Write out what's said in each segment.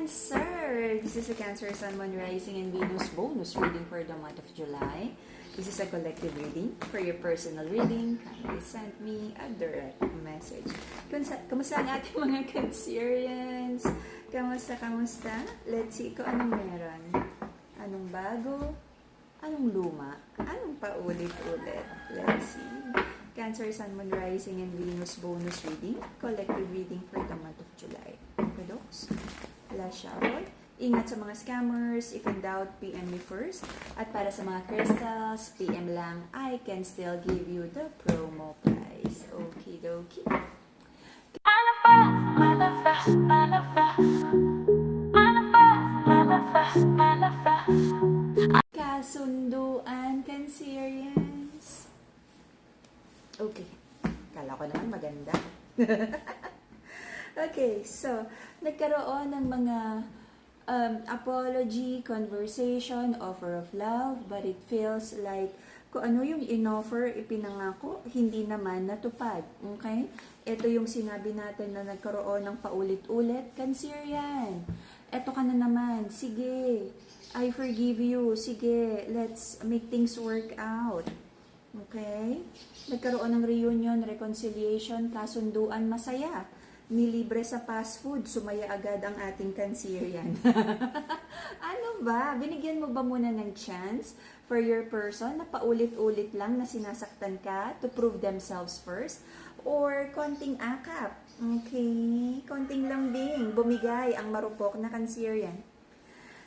Cancer! This is a Cancer Sun, Moon, Rising, and Venus bonus reading for the month of July. This is a collective reading. For your personal reading, kindly send me a direct message. Kamusta ang ating mga Cancerians? Kamusta? Let's see kung anong meron. Anong bago? Anong luma? Anong paulit-ulit? Let's see. Cancer, Sun, Moon, Rising, and Venus bonus reading. Collective reading for the month of July. Okay, dogs? Last shower. Ingat sa mga scammers. If in doubt, PM me first. At para sa mga crystals, PM lang. I can still give you the promo price. Okie dokie. Kasunduan, Cancerians. Okay. Kala ko naman maganda. Okay, so, nagkaroon ng mga apology, conversation, offer of love, but it feels like kung ano yung in-offer, ipinangako, hindi naman natupad. Okay? Ito yung sinabi natin na nagkaroon ng paulit-ulit. Cancerian, eto ka na naman. Sige, I forgive you. Sige, let's make things work out. Okay? Nagkaroon ng reunion, reconciliation, kasunduan, masaya. Nilibre sa fast food, sumaya agad ang ating Cancerian. Ano ba? Binigyan mo ba muna ng chance for your person na paulit-ulit lang na sinasaktan ka to prove themselves first? Or konting akap? Okay? Konting lambing, bumigay ang marupok na Cancerian.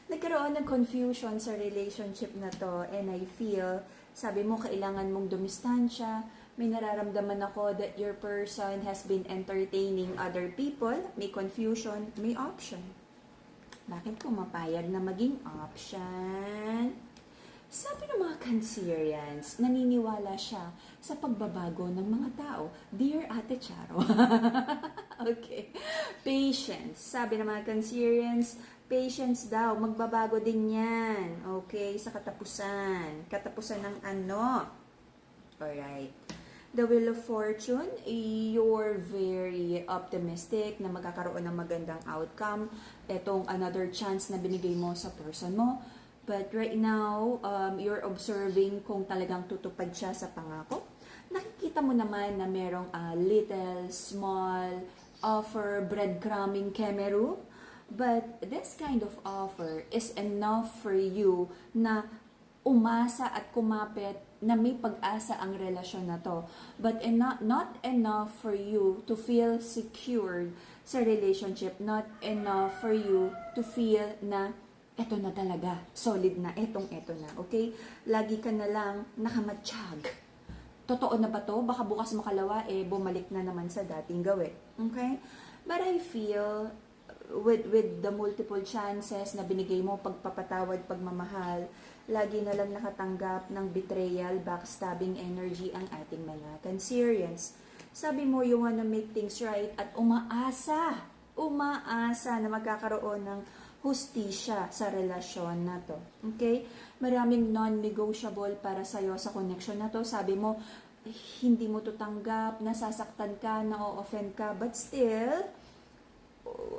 Nagkaroon ng confusion sa relationship na to, and I feel, sabi mo, kailangan mong dumistansya. May nararamdaman ako that your person has been entertaining other people. May confusion, may option. Bakit pumapayag na maging option? Sabi ng mga Cancerians, naniniwala siya sa pagbabago ng mga tao. Dear Ate Charo. Okay. Patience. Sabi ng mga Cancerians, patience daw. Magbabago din yan. Okay? Sa katapusan. Katapusan ng ano? Alright. The Wheel of Fortune, you're very optimistic na magkakaroon ng magandang outcome. Itong another chance na binigay mo sa person mo. But right now, you're observing kung talagang tutupad siya sa pangako. Nakikita mo naman na merong little, small offer, breadcrumbing kemeru. But this kind of offer is enough for you na umasa at kumapit na may pag-asa ang relasyon na to. But not enough for you to feel secured sa relationship. Not enough for you to feel na eto na talaga, solid na, eto na, okay? Lagi ka na lang nakamatsyag. Totoo na ba to? Baka bukas makalawa, bumalik na naman sa dating gawin. Okay? But I feel, with the multiple chances na binigay mo, pagpapatawad, pagmamahal, lagi na lang nakatanggap ng betrayal, backstabbing energy ang ating mga Cancerians. Sabi mo, you wanna make things right at umaasa na magkakaroon ng hustisya sa relasyon na to. Okay? Maraming non-negotiable para sa'yo sa connection na to. Sabi mo, hindi mo to tanggap, nasasaktan ka, na-offend ka, but still,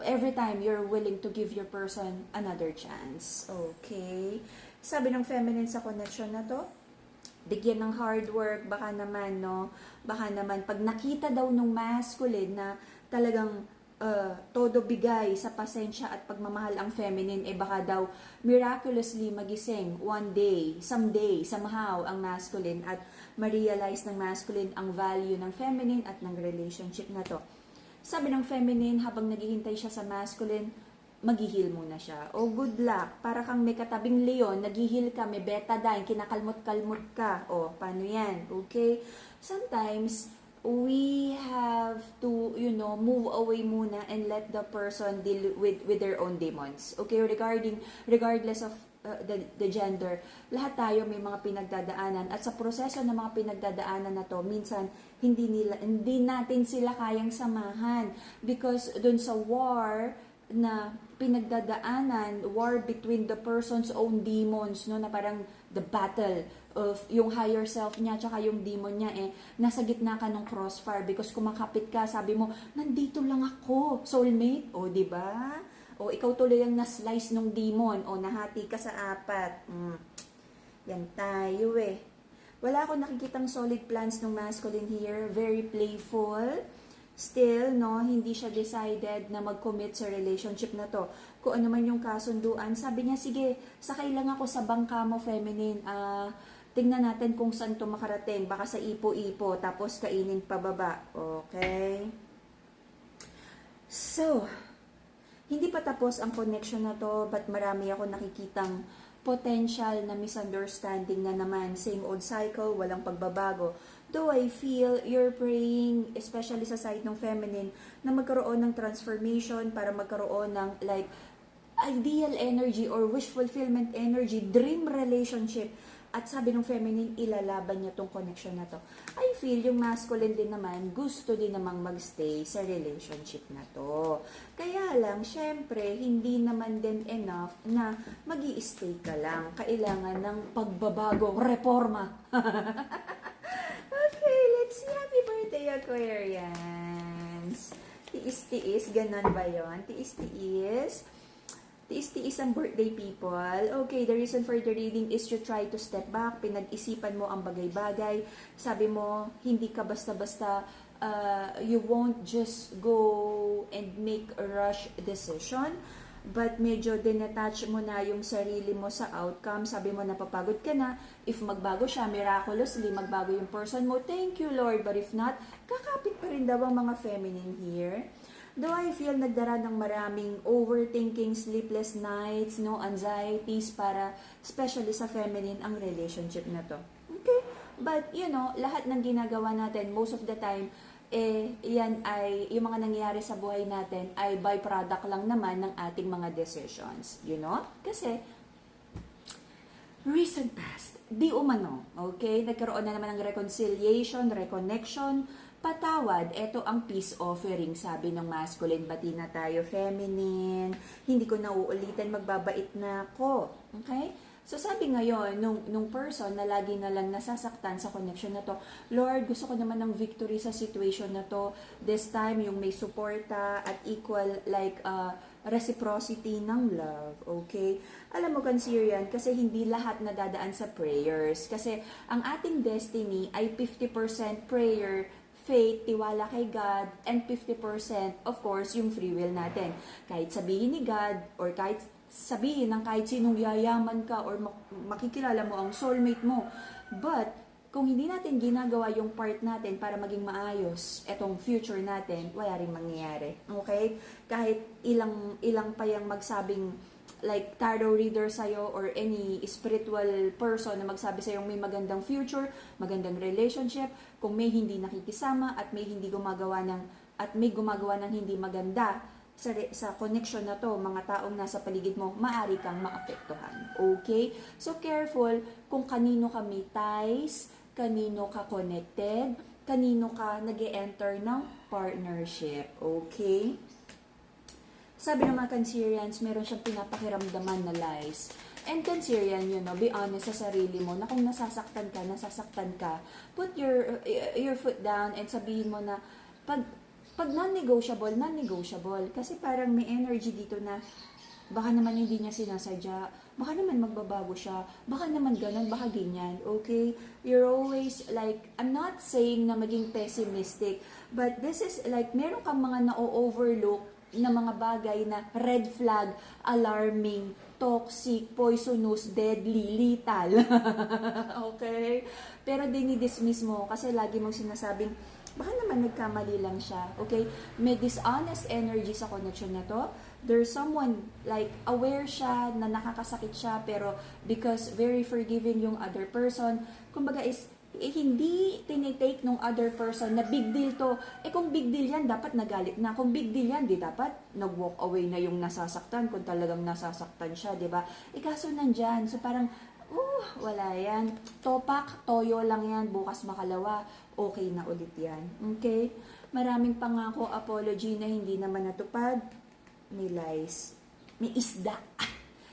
every time you're willing to give your person another chance. Okay? Sabi ng feminine sa connection na to, bigyan ng hard work, baka naman, no? Baka naman, pag nakita daw nung masculine na talagang todo bigay sa pasensya at pagmamahal ang feminine, baka daw miraculously magising one day, someday, somehow ang masculine at ma-realize ng masculine ang value ng feminine at ng relationship na to. Sabi ng feminine, habang naghihintay siya sa masculine, maghihil muna siya. O good luck, para kang may katabing leon, naghihil ka, may betadine, kinakalmot-kalmot ka. O, paano yan? Okay? Sometimes, we have to, move away muna and let the person deal with their own demons. Okay? Regardless of the gender, lahat tayo may mga pinagdadaanan, at sa proseso ng mga pinagdadaanan na to, minsan hindi natin sila kayang samahan because dun sa war na pinagdadaanan, war between the person's own demons, no, na parang the battle of yung higher self niya tsaka yung demon niya, nasa gitna ka ng crossfire because kumakapit ka, sabi mo, nandito lang ako, soulmate, o, di ba? O ikaw tuloy ang na-slice ng demon o nahati ka sa apat. Yan tayo eh. Wala akong nakikitang solid plans ng masculine here. Very playful. Still, no, hindi siya decided na mag-commit sa relationship na to. Kung ano man yung kasunduan, sabi niya, sige, sakay lang ako sa bangka mo, feminine. Tingnan natin kung saan to makarating. Baka sa ipo-ipo, tapos kainin pababa. Okay? So, hindi pa tapos ang connection na to, but marami ako nakikitang potential na misunderstanding na naman. Same old cycle, walang pagbabago. Though I feel you're praying, especially sa side ng feminine, na magkaroon ng transformation para magkaroon ng like ideal energy or wish fulfillment energy, dream relationship. At sabi ng feminine, ilalaban niya tong connection na to. I feel yung masculine din naman, gusto din namang magstay sa relationship na to. Kaya lang, syempre, hindi naman din enough na mag-i-stay ka lang. Kailangan ng pagbabago, reforma. Okay, let's see. Happy birthday, Aquarians. Tiis-tiis, ganon ba yun? Tiis-tiis. Tiis-tiis ang birthday people. Okay, the reason for the reading is to try to step back. Pinag-isipan mo ang bagay-bagay. Sabi mo, hindi ka basta-basta, you won't just go and make a rush decision. But medyo dinatach mo na yung sarili mo sa outcome. Sabi mo, napapagod ka na. If magbago siya, miraculously, magbago yung person mo. Thank you, Lord. But if not, kakapit pa rin daw ang mga feminine here. Though I feel nagdara ng maraming overthinking, sleepless nights, no anxieties para especially sa feminine ang relationship na to. Okay? But you know, lahat ng ginagawa natin most of the time yan ay yung mga nangyayari sa buhay natin ay byproduct lang naman ng ating mga decisions, you know? Kasi recent past, di umano, okay? Nagkaroon na naman ng reconciliation, reconnection, patawad, ito ang peace offering, sabi ng masculine, bati na tayo, feminine, hindi ko na uulitin, magbabait na ako, okay? So sabi ngayon, nung person na lagi na lang nasasaktan sa connection na to, Lord, gusto ko naman ng victory sa situation na to, this time yung may suporta at equal like reciprocity ng love, okay? Alam mo, consider yan, kasi hindi lahat nadadaan sa prayers, kasi ang ating destiny ay 50% prayer, faith, tiwala kay God, and 50% of course yung free will natin. Kahit sabihin ni God or kahit sabihin ng kahit sinong yayaman ka or makikilala mo ang soulmate mo. But kung hindi natin ginagawa yung part natin para maging maayos etong future natin, wala ring mangyayari. Okay? Kahit ilang pa yung magsabing like tarot reader sa'yo or any spiritual person na magsabi sa'yo may magandang future, magandang relationship, kung may hindi nakikisama at may gumagawa ng hindi maganda sa connection na to, mga taong nasa paligid mo, maaari kang maapektuhan. Okay? So careful kung kanino ka may ties, kanino ka connected, kanino ka nag-e-enter ng partnership. Okay? Sabi ng mga Cancerians, meron siyang pinapakiramdaman na lies. And Cancerian, be honest sa sarili mo na kung nasasaktan ka, put your foot down and sabihin mo na pag non-negotiable. Kasi parang may energy dito na baka naman hindi niya sinasadya, baka naman magbabago siya, baka naman ganun, baka ganyan, okay? You're always like, I'm not saying na maging pessimistic, but this is like, meron kang mga na-overlook na mga bagay na red flag, alarming, toxic, poisonous, deadly, lethal. Okay? Pero dinidismiss mo kasi lagi mong sinasabing, baka naman nagkamali lang siya. Okay? May dishonest energy sa connection na to. There's someone like aware siya na nakakasakit siya pero because very forgiving yung other person, kumbaga is hindi tinitake ng other person na big deal to. Kung big deal yan, dapat nagalit na. Kung big deal yan, di dapat nag-walk away na yung nasasaktan kung talagang nasasaktan siya, di ba? Kaso nandyan. So parang, wala yan. Topak, toyo lang yan. Bukas makalawa, okay na ulit yan. Okay? Maraming pangako, apology na hindi naman natupad. May lies. May isda.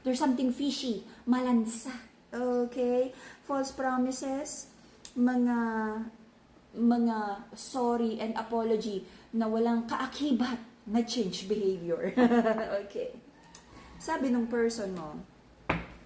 There's something fishy. Malansa. Okay? False promises. Mga sorry and apology na walang kaakibat na change behavior. Okay. Sabi ng person mo,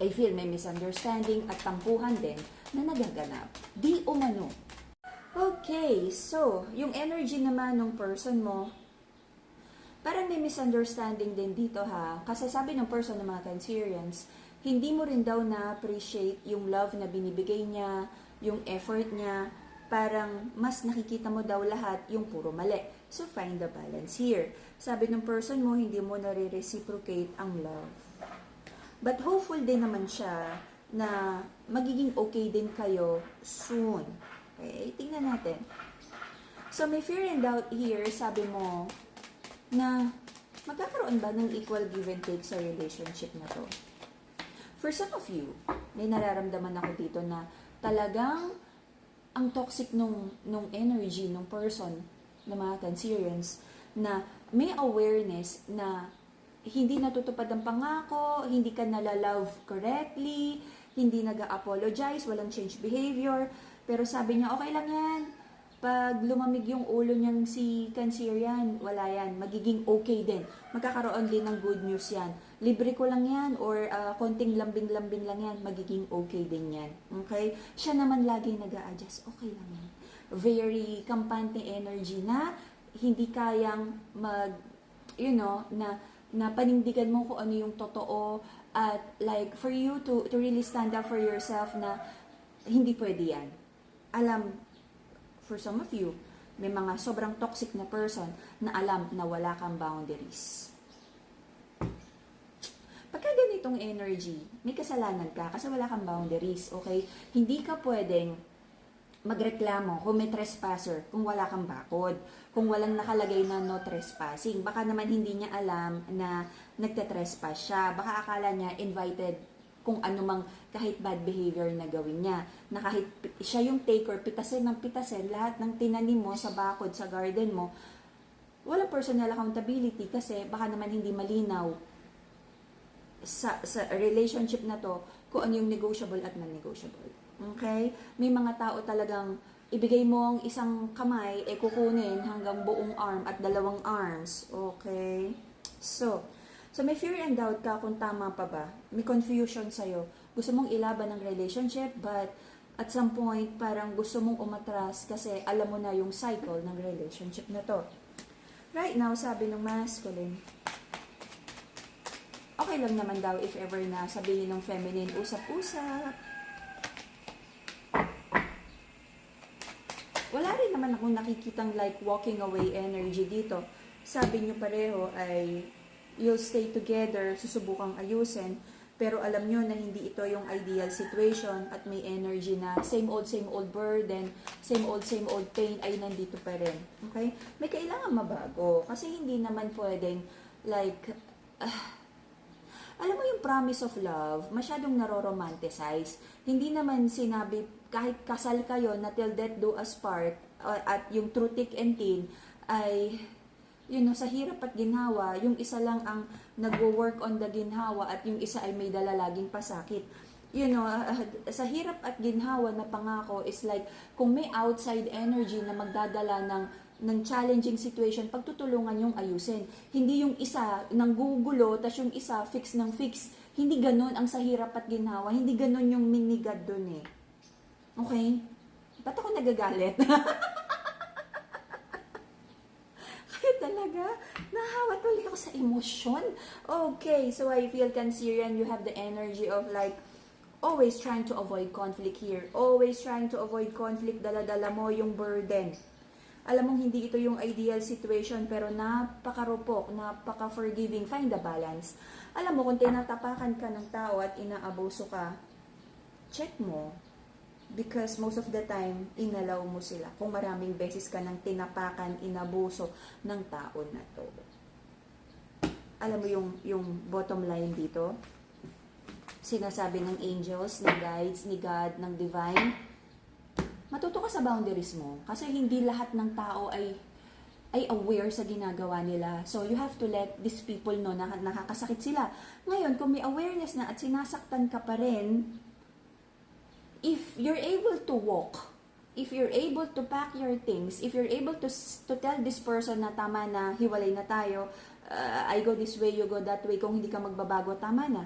I feel may misunderstanding at tampuhan din na nagaganap. Di umano. Okay, so, yung energy naman ng person mo, parang may misunderstanding din dito ha. Kasi sabi ng person ng mga Cancerians, hindi mo rin daw na-appreciate yung love na binibigay niya, yung effort niya, parang mas nakikita mo daw lahat yung puro mali. So, find the balance here. Sabi ng person mo, hindi mo nare-reciprocate ang love. But hopeful din naman siya na magiging okay din kayo soon. Okay, tingnan natin. So, may fear and doubt here, sabi mo, na magkakaroon ba ng equal give and take sa relationship na to? For some of you, may nararamdaman ako dito na talagang ang toxic nung energy nung person, ng mga Cancerians, na may awareness na hindi natutupad ang pangako, hindi ka nalalove correctly, hindi nag-apologize, walang change behavior, pero sabi niya, okay lang yan. Pag lumamig yung ulo niyang si Cancerian, wala yan. Magiging okay din. Magkakaroon din ng good news yan. Libre ko lang yan or konting lambing-lambing lang yan. Magiging okay din yan. Okay? Siya naman lagi nag-a-adjust. Okay lang yan. Very kampante energy na hindi kayang na panindigan mo kung ano yung totoo at like for you to really stand up for yourself na hindi pwede yan. Alam, for some of you, may mga sobrang toxic na person na alam na wala kang boundaries. Pagka ganitong energy, may kasalanan ka kasi wala kang boundaries, okay? Hindi ka pwedeng magreklamo kung may trespasser, kung wala kang bakod, kung walang nakalagay na no trespassing. Baka naman hindi niya alam na nagte-trespass siya. Baka akala niya invited kung ano mang kahit bad behavior na gawin niya. Na kahit siya yung taker, pitasin ng pitasin, lahat ng tinanim mo sa bakod, sa garden mo, walang personal accountability kasi baka naman hindi malinaw sa relationship na to kung ano yung negotiable at non-negotiable. Okay? May mga tao talagang ibigay mo ang isang kamay, kukunin hanggang buong arm at dalawang arms. Okay? So may fear and doubt ka kung tama pa ba. May confusion sa'yo. Gusto mong ilaban ng relationship, but at some point, parang gusto mong umatras kasi alam mo na yung cycle ng relationship na to. Right now, sabi ng masculine, okay lang naman daw if ever na sabihin ng feminine, usap-usap. Wala rin naman akong nakikitang like walking away energy dito. Sabi nyo pareho ay you'll stay together, susubukang ayusin, pero alam nyo na hindi ito yung ideal situation at may energy na same old burden, same old pain ay nandito pa rin. Okay? May kailangan mabago kasi hindi naman pwedeng like alam mo yung promise of love, masyadong naroromanticize. Hindi naman sinabi, kahit kasal kayo na till death do us part, at yung true thick and thin, ay, sa hirap at ginhawa, yung isa lang ang nagwo-work on the ginhawa at yung isa ay may dala laging pasakit. Sa hirap at ginhawa na pangako is like, kung may outside energy na magdadala ng challenging situation, pagtutulungan yung ayusin. Hindi yung isa nanggugulo, tas yung isa fix ng fix. Hindi ganun ang sa hirap at ginhawa. Hindi ganun yung minigad dun eh. Okay? Ba't ako nagagalit? Kaya talaga, nahawa tuloy ako sa emosyon. Okay, so I feel Cancerian, you have the energy of like, always trying to avoid conflict here. Always trying to avoid conflict, dala-dala mo yung burden. Alam mong hindi ito yung ideal situation pero napakarupok, napaka-forgiving, find the balance. Alam mo, kung tinatapakan ka ng tao at inaabuso ka, check mo. Because most of the time, inalaw mo sila. Kung maraming beses ka nang tinapakan, inabuso ng tao na to. Alam mo yung bottom line dito? Sinasabi ng angels, ng guides, ni God, ng divine, matuto ka sa boundaries mo kasi hindi lahat ng tao ay aware sa ginagawa nila. So, you have to let these people know na nakakasakit sila. Ngayon, kung may awareness na at sinasaktan ka pa rin, if you're able to walk, if you're able to pack your things, if you're able to tell this person na tama na, hiwalay na tayo, I go this way, you go that way. Kung hindi ka magbabago, tama na.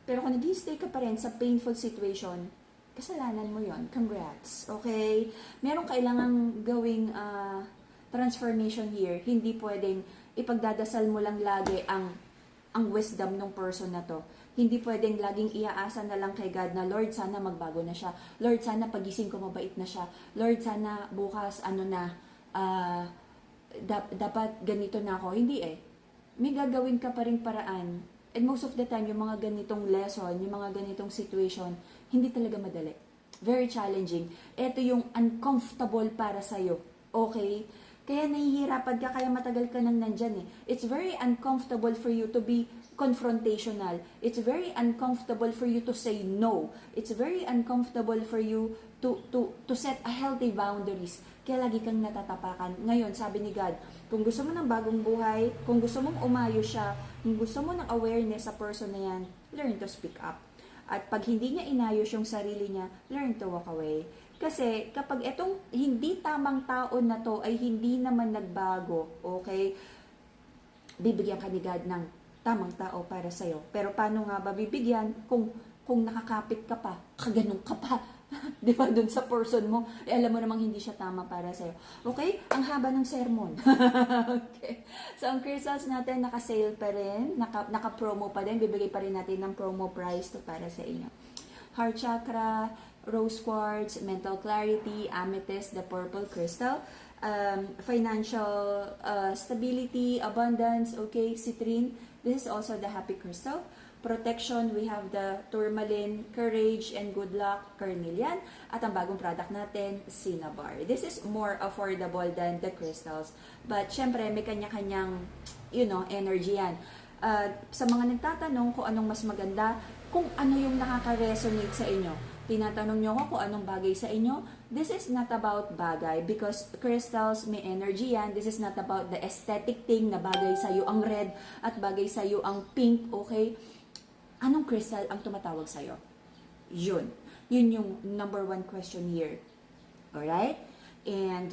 Pero kung nag-stay ka pa rin sa painful situation, kasalanan mo yon. Congrats. Okay? Meron kailangang gawing transformation here. Hindi pwedeng ipagdadasal mo lang lagi ang wisdom ng person na to. Hindi pwedeng laging iaasa na lang kay God na, Lord, sana magbago na siya. Lord, sana pagising ko mabait na siya. Lord, sana bukas dapat ganito na ako. Hindi eh. May gagawin ka pa rin paraan. And most of the time, yung mga ganitong lesson, yung mga ganitong situation, hindi talaga madali. Very challenging. Ito yung uncomfortable para sa'yo. Okay? Kaya nahihirapan ka, kaya matagal ka nang nandyan eh. It's very uncomfortable for you to be confrontational. It's very uncomfortable for you to say no. It's very uncomfortable for you to set a healthy boundaries. Kaya lagi kang natatapakan. Ngayon, sabi ni God, kung gusto mo ng bagong buhay, kung gusto mong umayo siya, kung gusto mo ng awareness sa person na yan, learn to speak up. At pag hindi niya inayos yung sarili niya, learn to walk away. Kasi kapag itong hindi tamang tao na to ay hindi naman nagbago, okay, bibigyan ka ni God ng tamang tao para sa'yo. Pero paano nga ba bibigyan kung nakakapit ka pa, kaganong ka pa, di ba, dun sa person mo, alam mo namang hindi siya tama para sa'yo. Okay? Ang haba ng sermon. Okay. So, ang crystals natin, naka-sale pa rin, naka-promo pa din, bibigay pa rin natin ng promo price to para sa inyo. Heart chakra, rose quartz, mental clarity, amethyst, the purple crystal, financial stability, abundance, okay, citrine, this is also the happy crystal. Protection, we have the tourmaline, courage, and good luck, carnelian. At ang bagong product natin, cinnabar. This is more affordable than the crystals. But, syempre, may kanya-kanyang, energy yan. Sa mga nagtatanong kung anong mas maganda, kung ano yung nakaka-resonate sa inyo. Tinatanong nyo ko kung anong bagay sa inyo. This is not about bagay because crystals may energy yan. This is not about the aesthetic thing na bagay sa'yo ang red at bagay sa'yo ang pink, okay? Anong crystal ang tumatawag sa'yo? Yun. Yun yung number one question here. Alright? And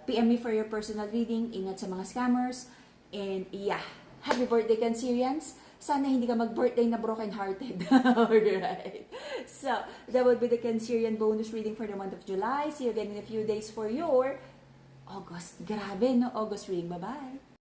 PM me for your personal reading. Ingat sa mga scammers. And yeah, happy birthday, Cancerians. Sana hindi ka mag-birthday na broken-hearted. Alright. So, that would be the Cancerian bonus reading for the month of July. See you again in a few days for your August. Grabe, no? August reading. Bye-bye.